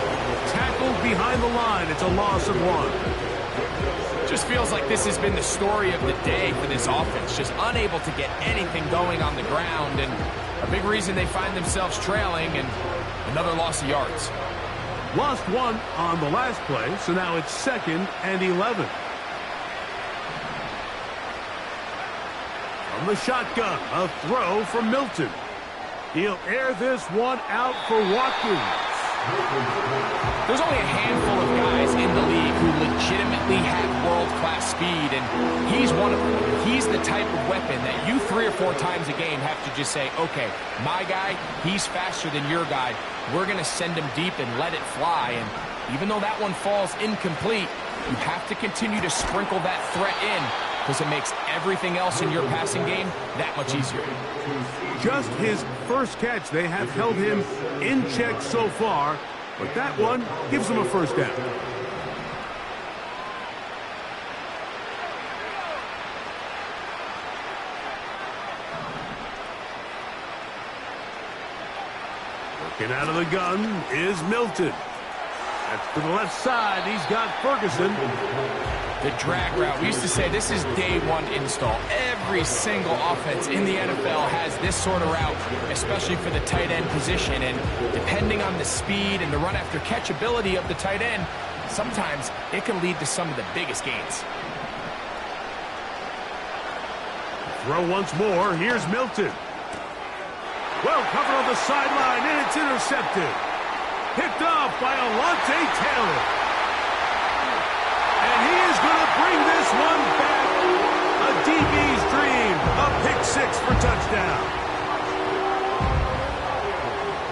[SPEAKER 2] Tackled behind the line. It's a loss of 1.
[SPEAKER 4] Just feels like this has been the story of the day for this offense. Just unable to get anything going on the ground, and a big reason they find themselves trailing, and another loss of yards.
[SPEAKER 2] Lost 1 on the last play, so now it's 2nd and 11. From the shotgun, a throw from Milton. He'll air this one out for Watkins.
[SPEAKER 4] There's only a handful of guys in the league who legitimately have world-class speed, and he's one of them. He's the type of weapon that you 3 or 4 times a game have to just say, okay, my guy, he's faster than your guy. We're going to send him deep and let it fly. And even though that one falls incomplete, you have to continue to sprinkle that threat in, because it makes everything else in your passing game that much easier.
[SPEAKER 2] Just his first catch. They have held him in check so far, but that one gives him a first down. Working out of the gun is Milton. That's to the left side. He's got Ferguson.
[SPEAKER 4] The drag route. We used to say this is day 1 install. Every single offense in the NFL has this sort of route, especially for the tight end position. And depending on the speed and the run after catch ability of the tight end, sometimes it can lead to some of the biggest gains.
[SPEAKER 2] Throw once more. Here's Milton. Well covered on the sideline, and it's intercepted. Picked off by Alontae Taylor. And he is going to bring this one back. A DB's dream. A pick 6 for touchdown.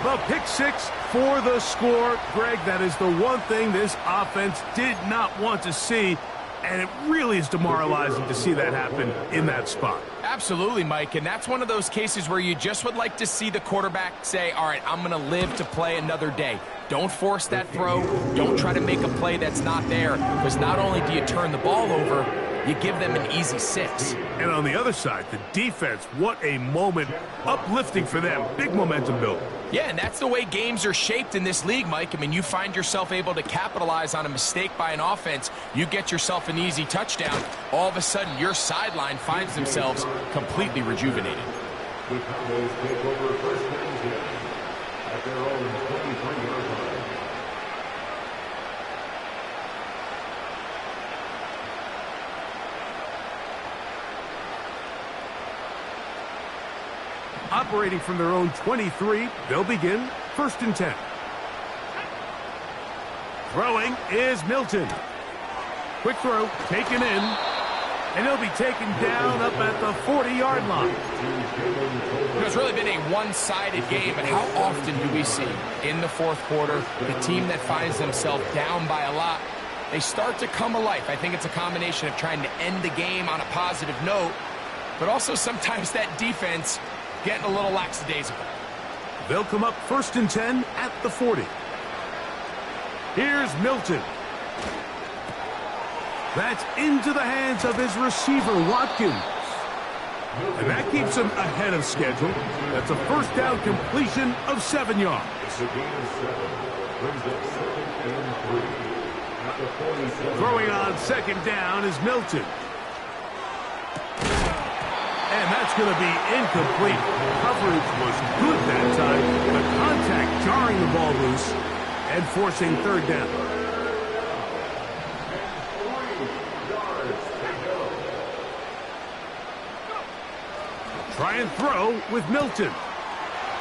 [SPEAKER 2] The pick 6 for the score. Greg, that is the one thing this offense did not want to see. And it really is demoralizing to see that happen in that spot.
[SPEAKER 4] Absolutely, Mike, and that's one of those cases where you just would like to see the quarterback say, all right, I'm going to live to play another day. Don't force that throw. Don't try to make a play that's not there, because not only do you turn the ball over, you give them an easy 6.
[SPEAKER 2] And on the other side, the defense, what a moment. Uplifting for them. Big momentum build.
[SPEAKER 4] Yeah, and that's the way games are shaped in this league, Mike. I mean, you find yourself able to capitalize on a mistake by an offense. You get yourself an easy touchdown. All of a sudden, your sideline finds themselves completely rejuvenated.
[SPEAKER 3] The Cowboys take over 1st and 10 at their own 23-yard line.
[SPEAKER 2] Operating from their own 23, they'll begin 1st and 10. Throwing is Milton. Quick throw, taken in, and he'll be taken down up at the 40-yard line.
[SPEAKER 4] It's really been a one-sided game, but how often do we see in the 4th quarter the team that finds themselves down by a lot, they start to come alive? I think it's a combination of trying to end the game on a positive note, but also sometimes that defense getting a little lackadaisical.
[SPEAKER 2] They'll come up 1st and 10 at the 40. Here's Milton. That's into the hands of his receiver, Watkins. And that keeps him ahead of schedule. That's a first down completion of 7 yards.
[SPEAKER 3] The gain of 7 brings up 2nd and 3 at the 47.
[SPEAKER 2] Throwing on 2nd down is Milton. And that's going to be incomplete. Coverage was good that time. The contact jarring the ball loose and forcing 3rd down.
[SPEAKER 3] 3 yards to go.
[SPEAKER 2] Try and throw with Milton.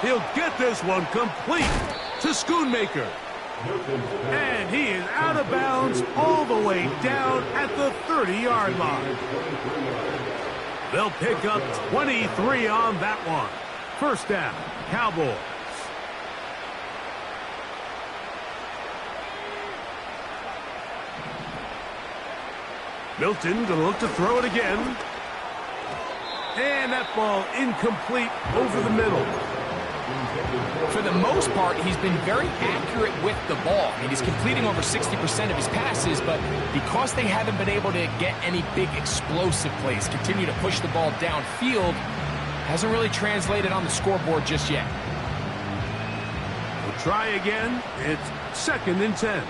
[SPEAKER 2] He'll get this one complete to Schoonmaker. And he is out of bounds all the way down at the 30-yard line. They'll pick up 23 on that one. First down, Cowboys. Milton gonna look to throw it again. And that ball incomplete over the middle.
[SPEAKER 4] For the most part, he's been very accurate with the ball. I mean, he's completing over 60% of his passes, but because they haven't been able to get any big explosive plays, continue to push the ball downfield, hasn't really translated on the scoreboard just yet.
[SPEAKER 2] We'll try again. It's 2nd and 10.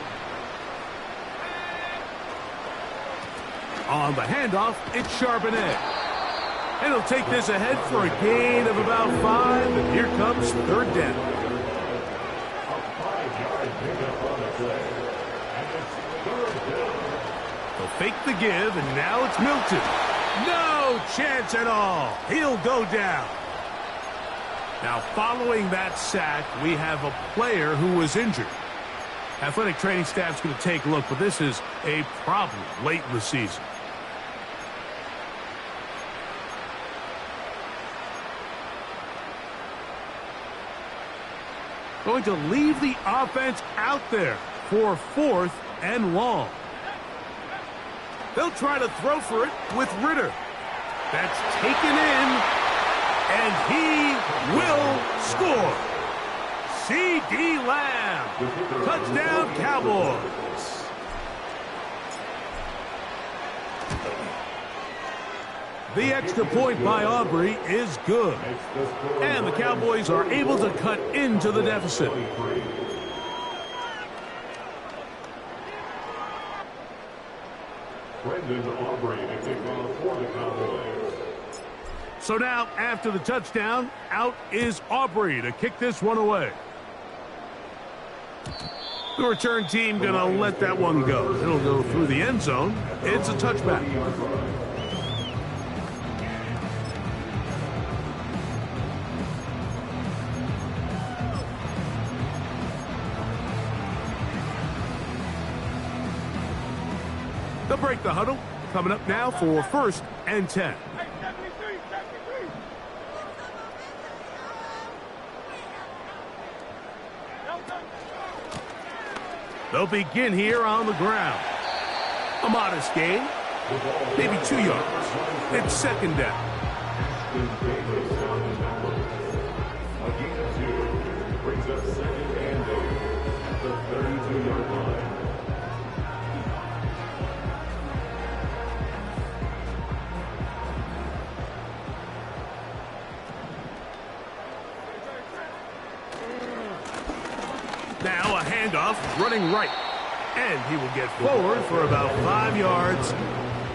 [SPEAKER 2] On the handoff, it's Charbonnet. And he'll take this ahead for a gain of about 5. And here comes 3rd down. They'll fake the give, and now it's Milton. No chance at all. He'll go down. Now, following that sack, we have a player who was injured. Athletic training staff's going to take a look, but this is a problem late in the season. Going to leave the offense out there for 4th and long. They'll try to throw for it with Ritter. That's taken in, and he will score. C.D. Lamb. Touchdown, Cowboys. The extra point by Aubrey is good. And the Cowboys are able to cut into the deficit.
[SPEAKER 3] Brendan Aubrey to kick off for the Cowboys.
[SPEAKER 2] So now, after the touchdown, out is Aubrey to kick this one away. The return team going to let that one go. It'll go through the end zone. It's a touchback. They'll break the huddle. Coming up now for 1st and 10. They'll begin here on the ground. A modest gain, maybe 2 yards. It's 2nd down.
[SPEAKER 3] A gain of 2 brings up 2nd and 8 at the 32-yard line.
[SPEAKER 2] Now a handoff, running right. And he will get forward for about 5 yards.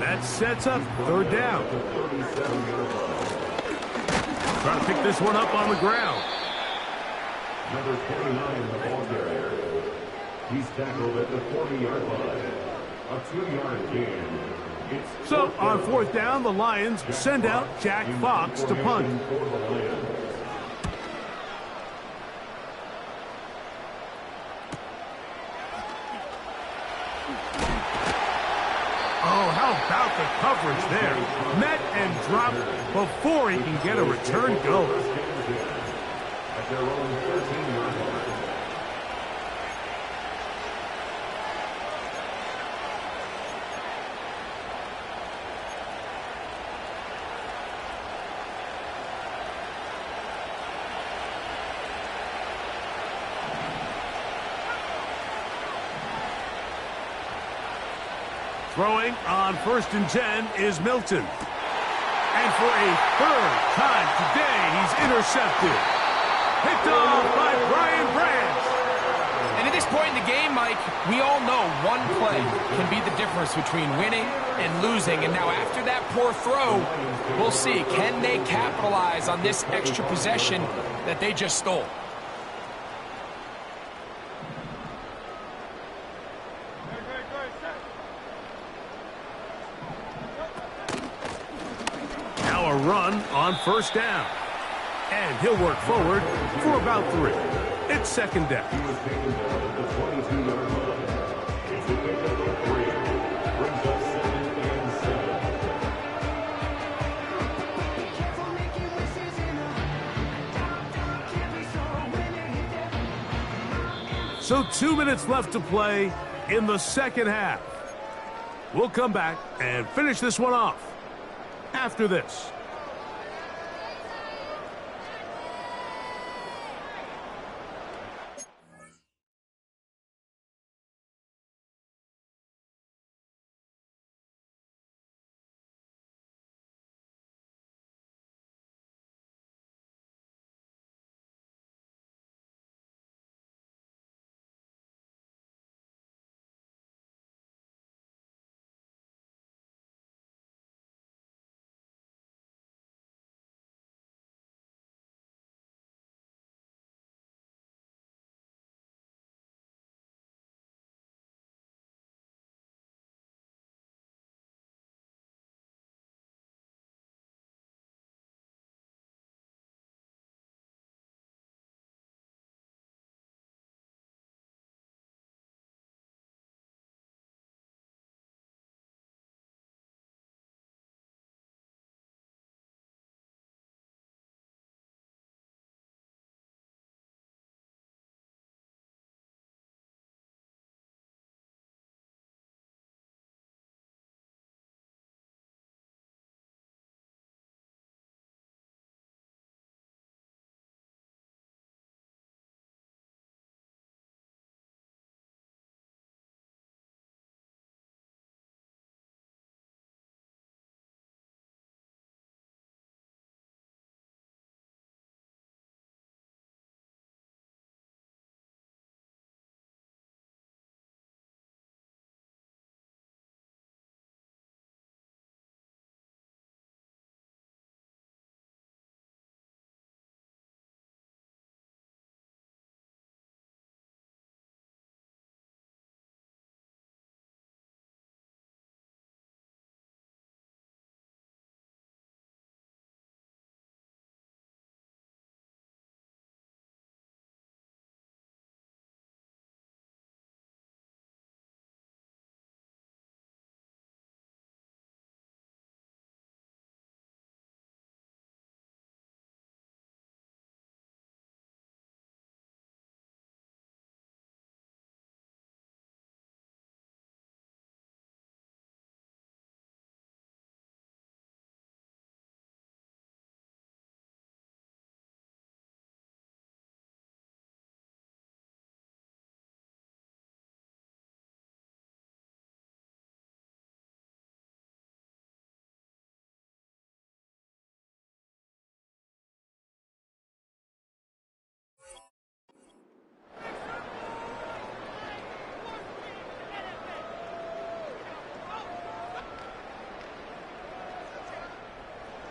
[SPEAKER 2] That sets up 3rd down. Trying to pick this one up on the ground.
[SPEAKER 3] Number 29, the ball carrier. He's tackled at the 40-yard line. A 2-yard gain.
[SPEAKER 2] So on 4th down, the Lions send out Jack Fox to punt. Oh, how about the coverage there? Met and dropped before he can get a return going.
[SPEAKER 3] At their own 13-yard line.
[SPEAKER 2] Throwing on 1st and 10 is Milton. And for a 3rd time today, he's intercepted. Picked off by Brian Branch.
[SPEAKER 4] And at this point in the game, Mike, we all know one play can be the difference between winning and losing. And now after that poor throw, we'll see, can they capitalize on this extra possession that they just stole?
[SPEAKER 2] Now a run on 1st down. And he'll work forward for about 3. It's 2nd down.
[SPEAKER 3] He was taken down at the 22-yard line. It's a pickup of 3. Brings up 2nd and 7.
[SPEAKER 2] So 2 minutes left to play in the 2nd half. We'll come back and finish this one off after this.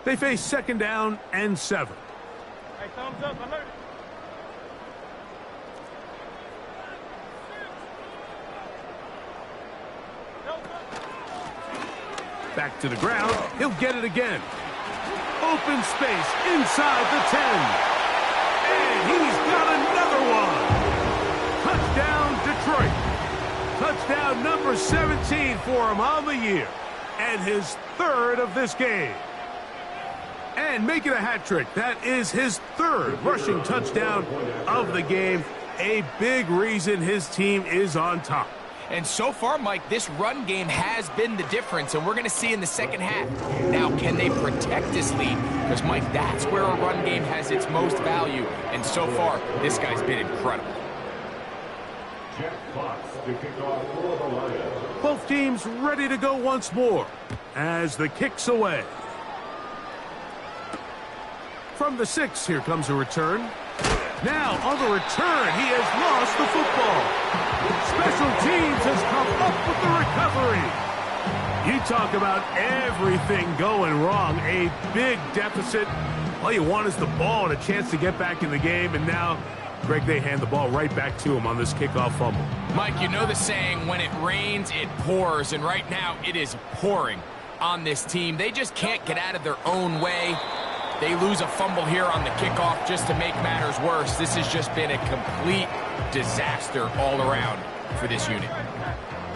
[SPEAKER 2] They face second down and 7.
[SPEAKER 5] Hey, thumbs up, I heard it.
[SPEAKER 2] Back to the ground. He'll get it again. Open space inside the 10. And he's got another one. Touchdown, Detroit. Touchdown number 17 for him on the year. And his third of this game. And making a hat trick. That is his third rushing touchdown of the game. A big reason his team is on top.
[SPEAKER 4] And so far, Mike, this run game has been the difference, and we're going to see in the second half. Now, can they protect this lead? Because, Mike, that's where a run game has its most value. And so far, this guy's been incredible.
[SPEAKER 3] Jack Fox to kick off for the Lions.
[SPEAKER 2] Both teams ready to go once more as the kick's away. From the 6, here comes a return. Now, on the return, he has lost the football. Special teams has come up with the recovery. You talk about everything going wrong. A big deficit. All you want is the ball and a chance to get back in the game. And now, Greg, they hand the ball right back to him on this kickoff fumble.
[SPEAKER 4] Mike, you know the saying, when it rains, it pours. And right now, it is pouring on this team. They just can't get out of their own way. They lose a fumble here on the kickoff just to make matters worse. This has just been a complete disaster all around for this unit.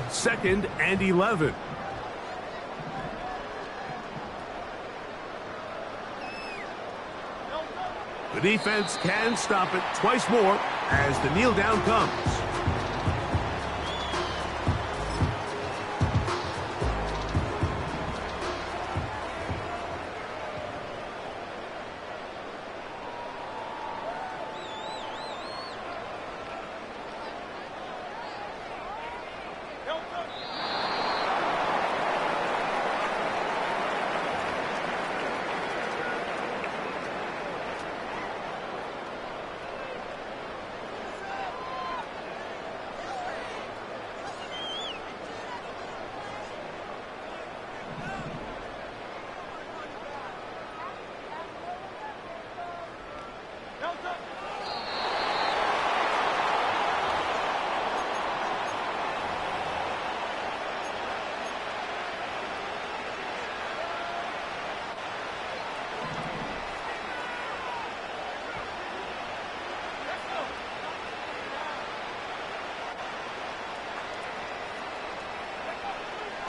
[SPEAKER 2] 2nd and 11. The defense can stop it twice more as the kneel down comes.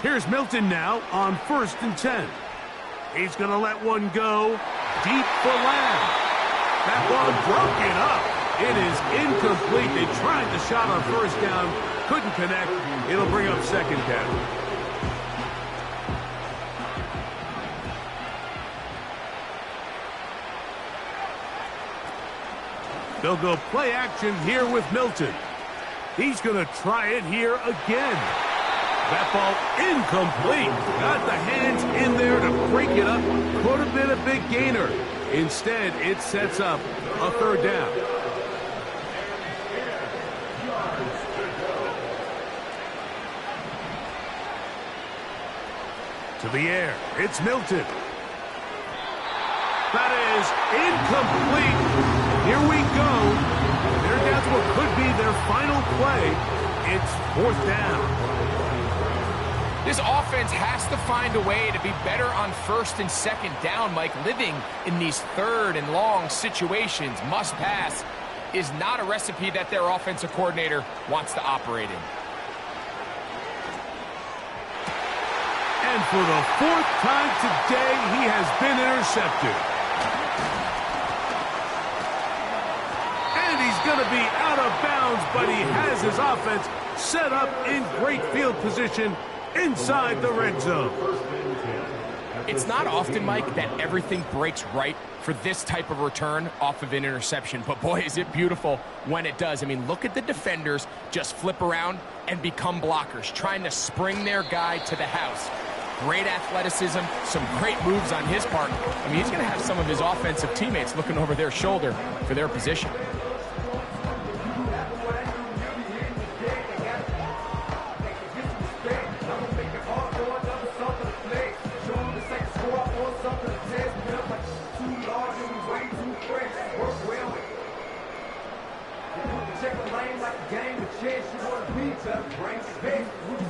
[SPEAKER 2] Here's Milton now on 1st and 10. He's going to let one go deep for Lamb. That one broken up. It is incomplete. They tried the shot on 1st down. Couldn't connect. It'll bring up 2nd down. They'll go play action here with Milton. He's going to try it here again. That ball incomplete. Got the hands in there to break it up. Could have been a big gainer. Instead, it sets up a 3rd down. To the air. It's Milton. That is incomplete. Here we go. They're down to what could be their final play. It's 4th down.
[SPEAKER 4] This offense has to find a way to be better on 1st and 2nd down, Mike. Living in these 3rd and long situations, must pass, is not a recipe that their offensive coordinator wants to operate in.
[SPEAKER 2] And for the 4th time today, he has been intercepted. And he's going to be out of bounds, but he has his offense set up in great field position inside the red zone.
[SPEAKER 4] It's not often, Mike, that everything breaks right for this type of return off of an interception. But boy, is it beautiful when it does. I mean, look at the defenders just flip around and become blockers, trying to spring their guy to the house. Great athleticism, some great moves on his part. I mean, he's going to have some of his offensive teammates looking over their shoulder for their position.
[SPEAKER 1] Check the lane like a game of chess. You want to beat up, bring space.